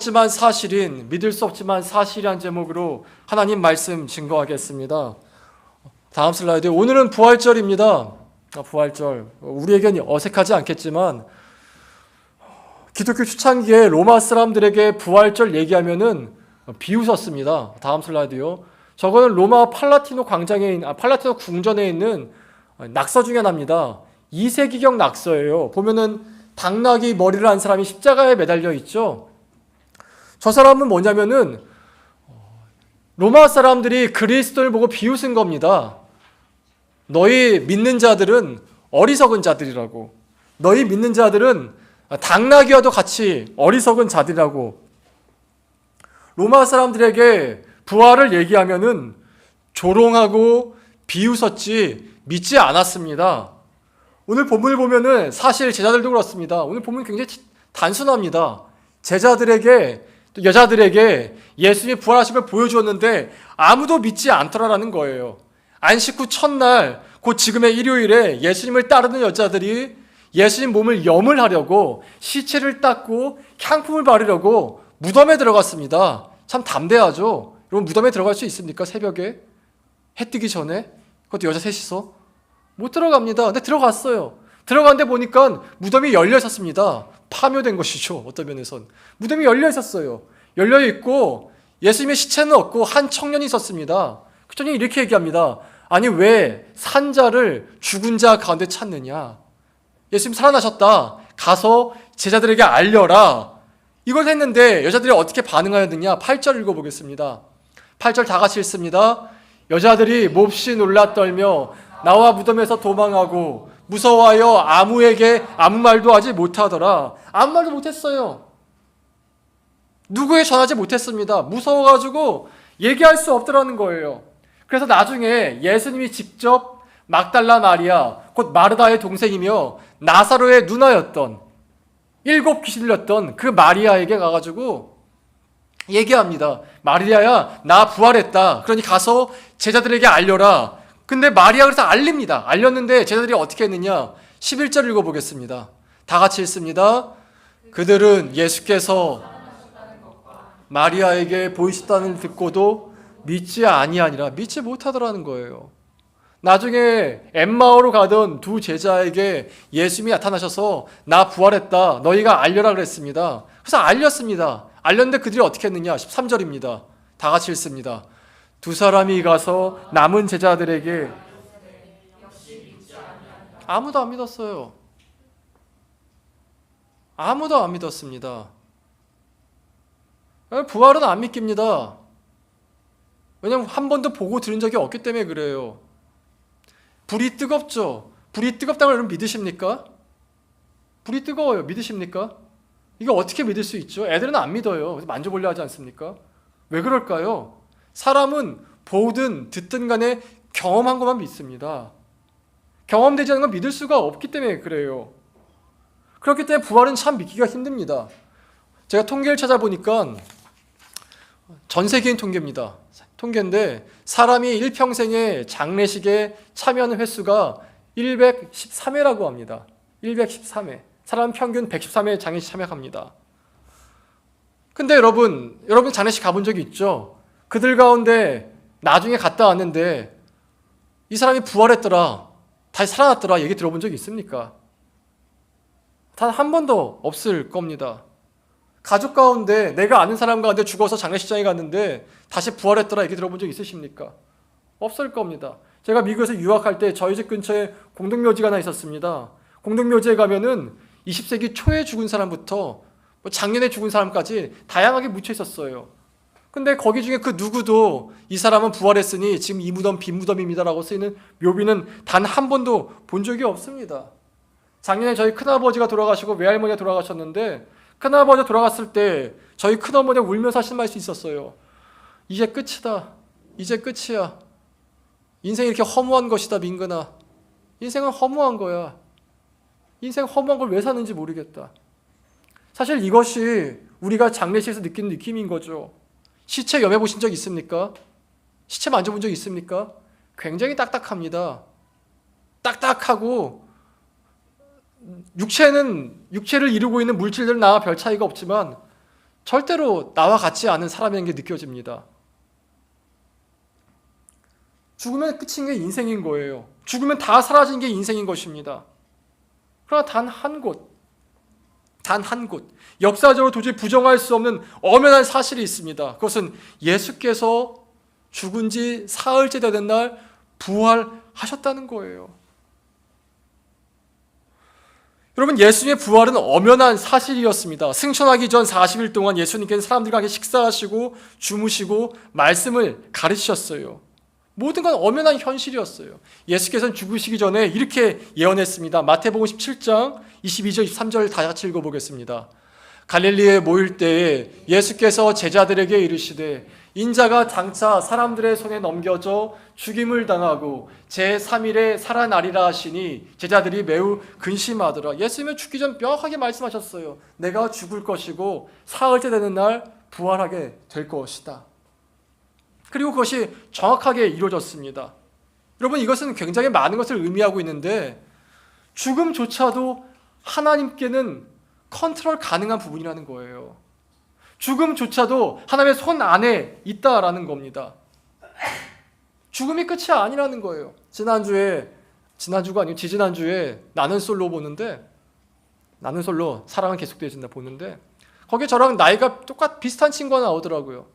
없지만 사실인, 믿을 수 없지만 사실이란 제목으로 하나님 말씀 증거하겠습니다. 다음 슬라이드. 오늘은 부활절입니다. 부활절. 우리에겐 어색하지 않겠지만 기독교 초창기에 로마 사람들에게 부활절 얘기하면은 비웃었습니다. 다음 슬라이드요. 저거는 로마 팔라티노 팔라티노 궁전에 있는 낙서 중에 하나입니다. 2세기경 낙서예요. 보면은 당나귀 머리를 한 사람이 십자가에 매달려 있죠. 저 사람은 뭐냐면은 로마 사람들이 그리스도를 보고 비웃은 겁니다. 너희 믿는 자들은 어리석은 자들이라고. 너희 믿는 자들은 당나귀와도 같이 어리석은 자들이라고. 로마 사람들에게 부활을 얘기하면은 조롱하고 비웃었지 믿지 않았습니다. 오늘 본문을 보면은 사실 제자들도 그렇습니다. 오늘 본문 굉장히 단순합니다. 제자들에게 또 여자들에게 예수님이 부활하신 걸 보여주었는데 아무도 믿지 않더라라는 거예요. 안식 후 첫날 곧 지금의 일요일에 예수님을 따르는 여자들이 예수님 몸을 염을하려고 시체를 닦고 향품을 바르려고 무덤에 들어갔습니다. 참 담대하죠. 여러분 무덤에 들어갈 수 있습니까? 새벽에 해 뜨기 전에 그것도 여자 셋이서 못 들어갑니다. 근데 들어갔어요. 들어갔는데 보니까 무덤이 열려 있었습니다. 파묘된 것이죠. 어떤 면에선 무덤이 열려 있었어요. 열려 있고 예수님의 시체는 없고 한 청년이 있었습니다. 그 청년이 이렇게 얘기합니다. 아니 왜 산자를 죽은 자 가운데 찾느냐? 예수님 살아나셨다. 가서 제자들에게 알려라. 이걸 했는데 여자들이 어떻게 반응하였느냐? 8절 읽어보겠습니다. 8절 다 같이 읽습니다. 여자들이 몹시 놀라 떨며 나와 무덤에서 도망하고 무서워하여 아무에게 아무 말도 하지 못하더라. 아무 말도 못했어요. 누구에 전하지 못했습니다. 무서워가지고 얘기할 수 없더라는 거예요. 그래서 나중에 예수님이 직접 막달라 마리아, 곧 마르다의 동생이며 나사로의 누나였던 7 귀신 들렸던 그 마리아에게 가가지고 얘기합니다. 마리아야, 나 부활했다. 그러니 가서 제자들에게 알려라. 근데 마리아가 그래서 알립니다. 알렸는데 제자들이 어떻게 했느냐? 11절 읽어보겠습니다. 다 같이 읽습니다. 그들은 예수께서 마리아에게 보이셨다는 듣고도 믿지 아니하니라. 믿지 못하더라는 거예요. 나중에 엠마오로 가던 두 제자에게 예수님이 나타나셔서 나 부활했다. 너희가 알려라 그랬습니다. 그래서 알렸습니다. 알렸는데 그들이 어떻게 했느냐? 13절입니다. 다 같이 읽습니다. 두 사람이 가서 남은 제자들에게 아무도 안 믿었어요. 아무도 안 믿었습니다. 부활은 안 믿깁니다. 왜냐하면 한 번도 보고 들은 적이 없기 때문에 그래요. 불이 뜨겁죠. 불이 뜨겁다고 여러분 믿으십니까? 불이 뜨거워요. 믿으십니까? 이거 어떻게 믿을 수 있죠? 애들은 안 믿어요. 그래서 만져보려 하지 않습니까? 왜 그럴까요? 사람은 보든 듣든 간에 경험한 것만 믿습니다. 경험되지 않은 건 믿을 수가 없기 때문에 그래요. 그렇기 때문에 부활은 참 믿기가 힘듭니다. 제가 통계를 찾아보니까 전 세계인 통계입니다. 통계인데 사람이 일평생에 장례식에 참여하는 횟수가 113회라고 합니다. 113회. 사람 평균 113회 장례식 참여합니다. 근데 여러분 장례식 가본 적이 있죠? 그들 가운데 나중에 갔다 왔는데 이 사람이 부활했더라, 다시 살아났더라 얘기 들어본 적이 있습니까? 단 한 번도 없을 겁니다. 가족 가운데 내가 아는 사람 가운데 죽어서 장례식장에 갔는데 다시 부활했더라 얘기 들어본 적 있으십니까? 없을 겁니다. 제가 미국에서 유학할 때 저희 집 근처에 공동묘지가 하나 있었습니다. 공동묘지에 가면은 20세기 초에 죽은 사람부터 작년에 죽은 사람까지 다양하게 묻혀 있었어요. 근데 거기 중에 그 누구도 이 사람은 부활했으니 지금 이 무덤 빈 무덤입니다라고 쓰이는 묘비는 단 한 번도 본 적이 없습니다. 작년에 저희 큰아버지가 돌아가시고 외할머니가 돌아가셨는데 큰아버지가 돌아갔을 때 저희 큰어머니가 울면서 하신 말씀이 있었어요. 이제 끝이다. 이제 끝이야. 인생이 이렇게 허무한 것이다, 민근아. 인생은 허무한 거야. 인생 허무한 걸 왜 사는지 모르겠다. 사실 이것이 우리가 장례식에서 느끼는 느낌인 거죠. 시체 염해 보신 적 있습니까? 시체 만져본 적 있습니까? 굉장히 딱딱합니다. 딱딱하고 육체를 이루고 있는 물질들은 나와 별 차이가 없지만 절대로 나와 같지 않은 사람인 게 느껴집니다. 죽으면 끝인 게 인생인 거예요. 죽으면 다 사라진 게 인생인 것입니다. 그러나 단 한 곳, 역사적으로 도저히 부정할 수 없는 엄연한 사실이 있습니다. 그것은 예수께서 죽은 지 사흘째 되는 날 부활하셨다는 거예요. 여러분, 예수님의 부활은 엄연한 사실이었습니다. 승천하기 전 40일 동안 예수님께서는 사람들과 함께 식사하시고 주무시고 말씀을 가르치셨어요. 모든 건 엄연한 현실이었어요. 예수께서는 죽으시기 전에 이렇게 예언했습니다. 마태복음 17장 22절 23절 다 같이 읽어보겠습니다. 갈릴리에 모일 때에 예수께서 제자들에게 이르시되 인자가 장차 사람들의 손에 넘겨져 죽임을 당하고 제3일에 살아나리라 하시니 제자들이 매우 근심하더라. 예수님은 죽기 전 명확하게 말씀하셨어요. 내가 죽을 것이고 사흘째 되는 날 부활하게 될 것이다. 그리고 그것이 정확하게 이루어졌습니다. 여러분, 이것은 굉장히 많은 것을 의미하고 있는데 죽음조차도 하나님께는 컨트롤 가능한 부분이라는 거예요. 죽음조차도 하나님의 손 안에 있다라는 겁니다. 죽음이 끝이 아니라는 거예요. 지난주가 아니고 지지난주에 나는 솔로 보는데, 나는 솔로 사랑은 계속되어진다 보는데, 거기에 저랑 나이가 비슷한 친구가 나오더라고요.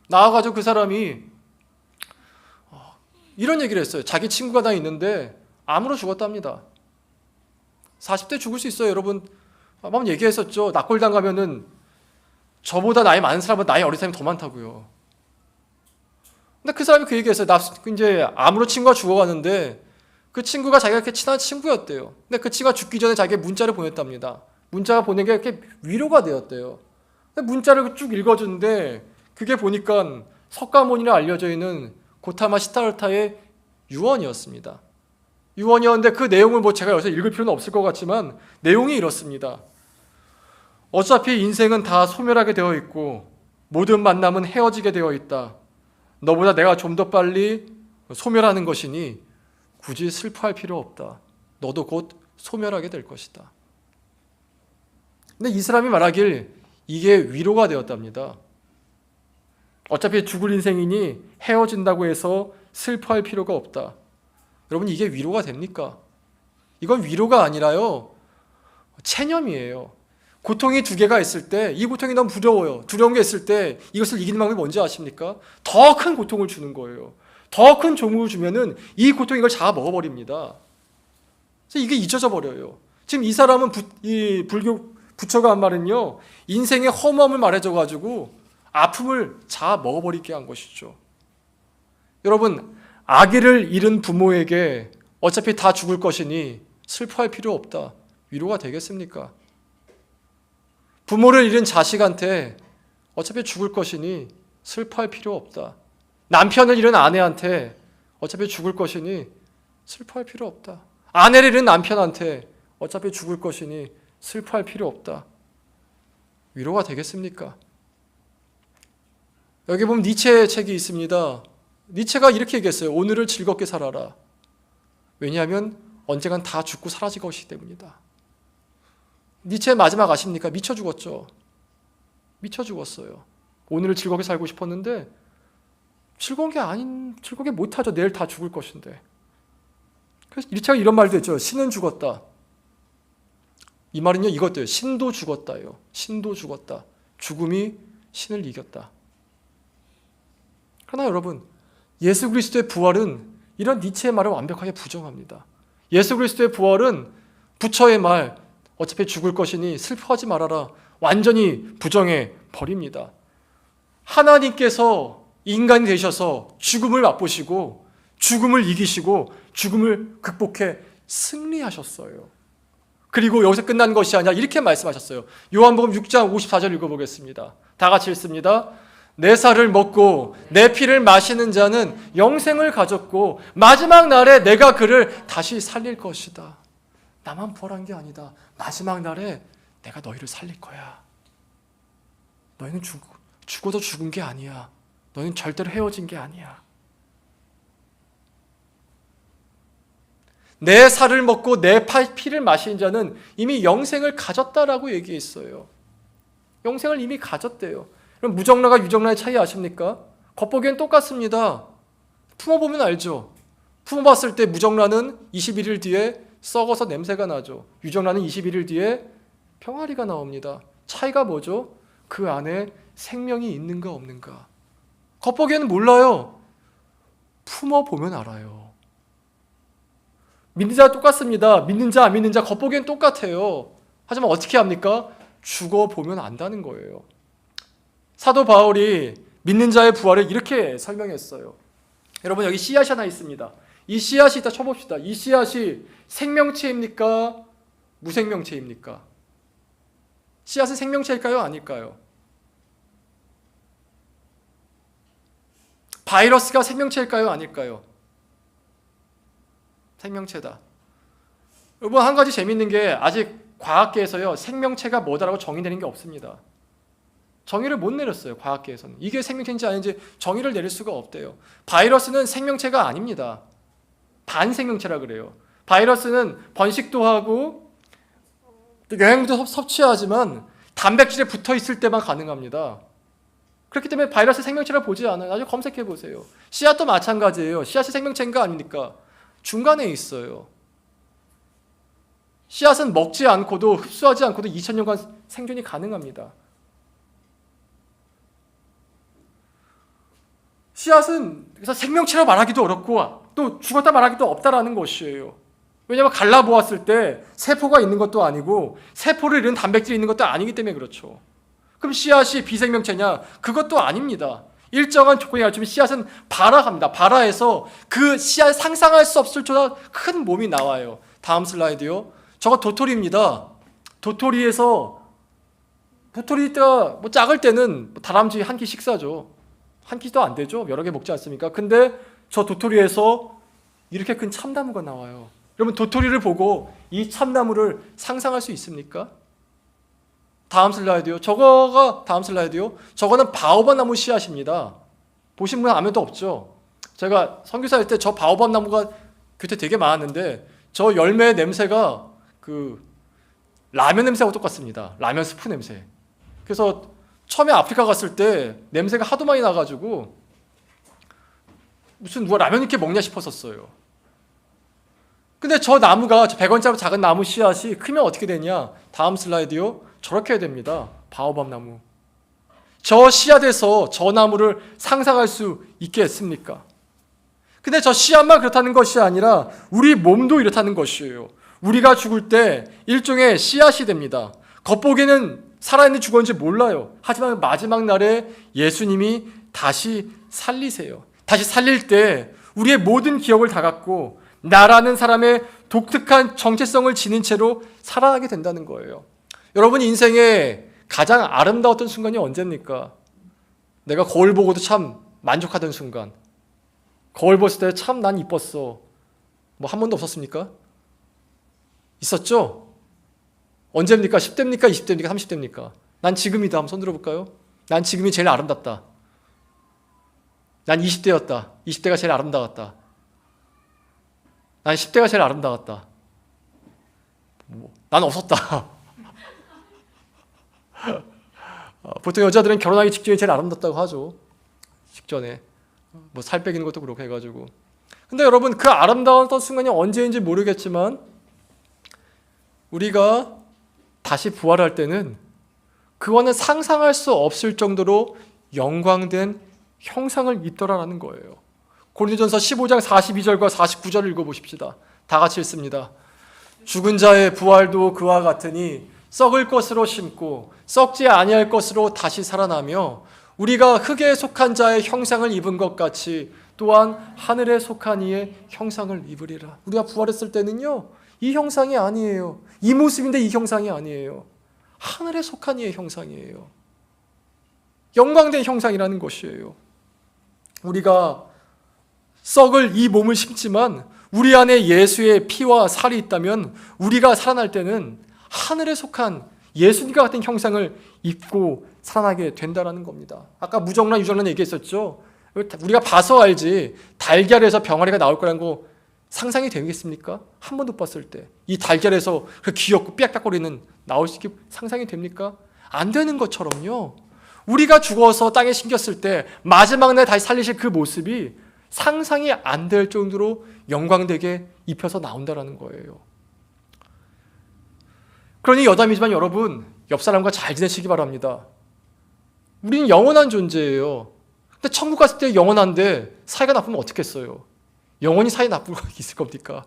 나와가지고 그 사람이 이런 얘기를 했어요. 자기 친구가 다 있는데 암으로 죽었답니다. 40대 죽을 수 있어요. 여러분 한번 얘기했었죠. 낙골당 가면은 저보다 나이 많은 사람보다 나이 어린 사람이 더 많다고요. 근데 그 사람이 그 얘기했어요. 나 이제 암으로 친구가 죽어가는데 그 친구가 자기가 이렇게 친한 친구였대요. 근데 그 친구가 죽기 전에 자기가 문자를 보냈답니다. 문자가 보낸 게 이렇게 위로가 되었대요. 근데 문자를 쭉 읽어주는데 그게 보니까 석가모니라 알려져 있는 고타마 시타르타의 유언이었습니다. 유언이었는데 그 내용을 제가 여기서 읽을 필요는 없을 것 같지만 내용이 이렇습니다. 어차피 인생은 다 소멸하게 되어 있고 모든 만남은 헤어지게 되어 있다. 너보다 내가 좀 더 빨리 소멸하는 것이니 굳이 슬퍼할 필요 없다. 너도 곧 소멸하게 될 것이다. 근데 이 사람이 말하길 이게 위로가 되었답니다. 어차피 죽을 인생이니 헤어진다고 해서 슬퍼할 필요가 없다. 여러분, 이게 위로가 됩니까? 이건 위로가 아니라요, 체념이에요. 고통이 두 개가 있을 때 이 고통이 너무 두려워요. 두려운 게 있을 때 이것을 이기는 방법이 뭔지 아십니까? 더 큰 고통을 주는 거예요. 더 큰 조목을 주면은 이 고통이 이걸 잡아 먹어버립니다. 그래서 이게 잊혀져 버려요. 지금 이 사람은 이 불교 부처가 한 말은요, 인생의 허무함을 말해줘가지고 아픔을 잡아 먹어버리게 한 것이죠. 여러분, 아기를 잃은 부모에게 어차피 다 죽을 것이니 슬퍼할 필요 없다. 위로가 되겠습니까? 부모를 잃은 자식한테 어차피 죽을 것이니 슬퍼할 필요 없다. 남편을 잃은 아내한테 어차피 죽을 것이니 슬퍼할 필요 없다. 아내를 잃은 남편한테 어차피 죽을 것이니 슬퍼할 필요 없다. 위로가 되겠습니까? 여기 보면 니체의 책이 있습니다. 니체가 이렇게 얘기했어요. 오늘을 즐겁게 살아라. 왜냐하면 언젠간 다 죽고 사라질 것이기 때문이다. 니체의 마지막 아십니까? 미쳐 죽었죠. 미쳐 죽었어요. 오늘을 즐겁게 살고 싶었는데 즐겁게 못하죠. 내일 다 죽을 것인데. 그래서 니체가 이런 말도 했죠. 신은 죽었다. 이 말은요, 이것도요. 신도 죽었다요. 신도 죽었다. 죽음이 신을 이겼다. 그러나 여러분, 예수 그리스도의 부활은 이런 니체의 말을 완벽하게 부정합니다. 예수 그리스도의 부활은 부처의 말, 어차피 죽을 것이니 슬퍼하지 말아라, 완전히 부정해 버립니다. 하나님께서 인간이 되셔서 죽음을 맛보시고 죽음을 이기시고 죽음을 극복해 승리하셨어요. 그리고 여기서 끝난 것이 아니라 이렇게 말씀하셨어요. 요한복음 6장 54절 읽어보겠습니다. 다 같이 읽습니다. 내 살을 먹고 내 피를 마시는 자는 영생을 가졌고 마지막 날에 내가 그를 다시 살릴 것이다. 나만 부활한 게 아니다. 마지막 날에 내가 너희를 살릴 거야. 너희는 죽어도 죽은 게 아니야. 너희는 절대로 헤어진 게 아니야. 내 살을 먹고 내 피를 마신 자는 이미 영생을 가졌다라고 얘기했어요. 영생을 이미 가졌대요. 그럼 무정라가 유정라의 차이 아십니까? 겉보기엔 똑같습니다. 품어보면 알죠. 품어봤을 때 무정라는 21일 뒤에 썩어서 냄새가 나죠. 유정라는 21일 뒤에 병아리가 나옵니다. 차이가 뭐죠? 그 안에 생명이 있는가 없는가. 겉보기에는 몰라요. 품어보면 알아요. 믿는 자와 똑같습니다. 믿는 자, 안 믿는 자 겉보기엔 똑같아요. 하지만 어떻게 합니까? 죽어보면 안다는 거예요. 사도 바울이 믿는 자의 부활을 이렇게 설명했어요. 여러분 여기 씨앗이 하나 있습니다. 이 씨앗이 이따 쳐봅시다. 이 씨앗이 생명체입니까? 무생명체입니까? 씨앗은 생명체일까요? 아닐까요? 바이러스가 생명체일까요? 아닐까요? 생명체다. 여러분 한 가지 재밌는 게 아직 과학계에서요 생명체가 뭐다라고 정의되는 게 없습니다. 정의를 못 내렸어요. 과학계에서는 이게 생명체인지 아닌지 정의를 내릴 수가 없대요. 바이러스는 생명체가 아닙니다. 반생명체라 그래요. 바이러스는 번식도 하고 영양도 섭취하지만 단백질에 붙어 있을 때만 가능합니다. 그렇기 때문에 바이러스 생명체라 보지 않아요. 나중에 검색해 보세요. 씨앗도 마찬가지예요. 씨앗이 생명체인가 아닙니까? 중간에 있어요. 씨앗은 먹지 않고도 흡수하지 않고도 2000년간 생존이 가능합니다. 씨앗은 그래서 생명체라 말하기도 어렵고 또 죽었다 말하기도 없다라는 것이에요. 왜냐하면 갈라보았을 때 세포가 있는 것도 아니고 세포를 이룬 단백질이 있는 것도 아니기 때문에 그렇죠. 그럼 씨앗이 비생명체냐? 그것도 아닙니다. 일정한 조건이 갖추면 씨앗은 발아갑니다. 발아해서 그 씨앗 상상할 수 없을 정도로 큰 몸이 나와요. 다음 슬라이드요. 저거 도토리입니다. 도토리가 뭐 작을 때는 다람쥐 한 끼 식사죠. 한 끼도 안 되죠. 여러 개 먹지 않습니까? 근데 저 도토리에서 이렇게 큰 참나무가 나와요. 여러분 도토리를 보고 이 참나무를 상상할 수 있습니까? 다음 슬라이드요. 다음 슬라이드요. 저거는 바오밥 나무 씨앗입니다. 보신 분 아무도 없죠? 제가 선교사일 때 저 바오밥 나무가 그때 되게 많았는데 저 열매의 냄새가 그 라면 냄새하고 똑같습니다. 라면 스프 냄새. 그래서 처음에 아프리카 갔을 때 냄새가 하도 많이 나가지고 무슨 누가 라면 이렇게 먹냐 싶었었어요. 근데 저 나무가 100원짜리 작은 나무 씨앗이 크면 어떻게 되냐? 다음 슬라이드요. 저렇게 해야 됩니다. 바오밥 나무. 저 씨앗에서 저 나무를 상상할 수 있겠습니까? 근데 저 씨앗만 그렇다는 것이 아니라 우리 몸도 이렇다는 것이에요. 우리가 죽을 때 일종의 씨앗이 됩니다. 겉보기에는 살아있는 죽었는지 몰라요. 하지만 마지막 날에 예수님이 다시 살리세요. 다시 살릴 때 우리의 모든 기억을 다 갖고 나라는 사람의 독특한 정체성을 지닌 채로 살아나게 된다는 거예요. 여러분 인생에 가장 아름다웠던 순간이 언제입니까? 내가 거울 보고도 참 만족하던 순간. 거울 봤을 때 참 난 이뻤어. 뭐 한 번도 없었습니까? 있었죠? 언제입니까? 10대입니까? 20대입니까? 30대입니까? 난 지금이다. 한번 손 들어볼까요? 난 지금이 제일 아름답다. 난 20대였다. 20대가 제일 아름다웠다. 난 10대가 제일 아름다웠다. 난 없었다. 보통 여자들은 결혼하기 직전에 제일 아름답다고 하죠. 직전에 뭐 살 빼기는 것도 그렇고 해가지고. 근데 여러분 그 아름다웠던 순간이 언제인지 모르겠지만 우리가 다시 부활할 때는 그거는 상상할 수 없을 정도로 영광된 형상을 입더라라는 거예요. 고린도전서 15장 42절과 49절을 읽어보십시다. 다 같이 읽습니다. 죽은 자의 부활도 그와 같으니 썩을 것으로 심고 썩지 아니할 것으로 다시 살아나며 우리가 흙에 속한 자의 형상을 입은 것 같이 또한 하늘에 속한 이의 형상을 입으리라. 우리가 부활했을 때는요 이 형상이 아니에요. 이 모습인데 이 형상이 아니에요. 하늘에 속한 이의 형상이에요. 영광된 형상이라는 것이에요. 우리가 썩을 이 몸을 심지만 우리 안에 예수의 피와 살이 있다면 우리가 살아날 때는 하늘에 속한 예수님과 같은 형상을 입고 살아나게 된다는 겁니다. 아까 무정란, 유정란 얘기했었죠. 우리가 봐서 알지 달걀에서 병아리가 나올 거라는 거 상상이 되겠습니까? 한 번도 봤을 때 이 달걀에서 그 귀엽고 삐약삐약거리는 나올 수 있게 상상이 됩니까? 안 되는 것처럼요. 우리가 죽어서 땅에 심겼을 때 마지막 날 다시 살리실 그 모습이 상상이 안 될 정도로 영광되게 입혀서 나온다는 거예요. 그러니 여담이지만 여러분, 옆 사람과 잘 지내시기 바랍니다. 우리는 영원한 존재예요. 근데 천국 갔을 때 영원한데 사이가 나쁘면 어떻겠어요? 영원히 사이 나쁠 거 있을 겁니까?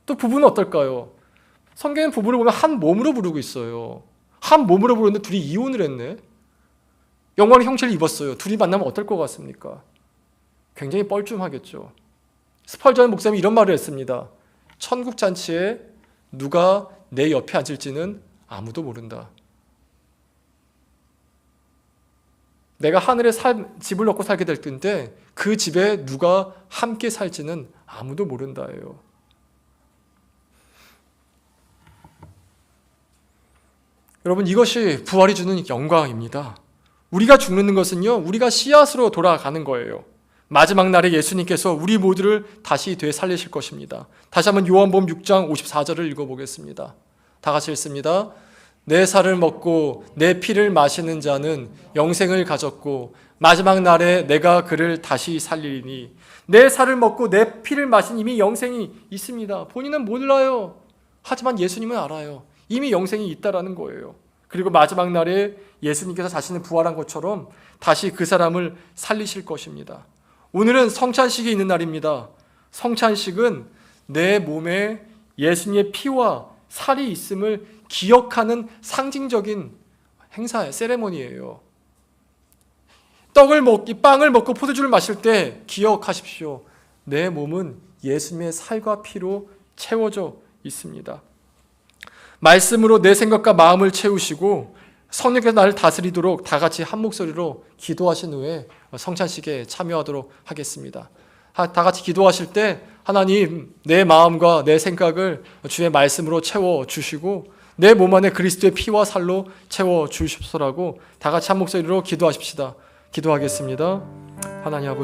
또 부부는 어떨까요? 성경엔 부부를 보면 한 몸으로 부르고 있어요. 한 몸으로 부르는데 둘이 이혼을 했네. 영광의 형체를 입었어요. 둘이 만나면 어떨 것 같습니까? 굉장히 뻘쭘하겠죠. 스펄전 목사님이 이런 말을 했습니다. 천국 잔치에 누가 내 옆에 앉을지는 아무도 모른다. 내가 하늘에 집을 얻고 살게 될 텐데 그 집에 누가 함께 살지는 아무도 모른다예요. 여러분, 이것이 부활이 주는 영광입니다. 우리가 죽는 것은요, 우리가 씨앗으로 돌아가는 거예요. 마지막 날에 예수님께서 우리 모두를 다시 되살리실 것입니다. 다시 한번 요한복음 6장 54절을 읽어보겠습니다. 다 같이 읽습니다. 내 살을 먹고 내 피를 마시는 자는 영생을 가졌고 마지막 날에 내가 그를 다시 살리리니. 내 살을 먹고 내 피를 마신 이미 영생이 있습니다. 본인은 몰라요. 하지만 예수님은 알아요. 이미 영생이 있다라는 거예요. 그리고 마지막 날에 예수님께서 자신을 부활한 것처럼 다시 그 사람을 살리실 것입니다. 오늘은 성찬식이 있는 날입니다. 성찬식은 내 몸에 예수님의 피와 살이 있음을 기억하는 상징적인 행사예요. 세레모니예요. 빵을 먹고 포도주를 마실 때 기억하십시오. 내 몸은 예수님의 살과 피로 채워져 있습니다. 말씀으로 내 생각과 마음을 채우시고 성령께서 나를 다스리도록 다 같이 한 목소리로 기도하신 후에 성찬식에 참여하도록 하겠습니다. 다 같이 기도하실 때 하나님, 내 마음과 내 생각을 주의 말씀으로 채워주시고 내 몸 안에 그리스도의 피와 살로 채워주십시오라고 다 같이 한 목소리로 기도하십시다. 기도하겠습니다. 하나님 아버지,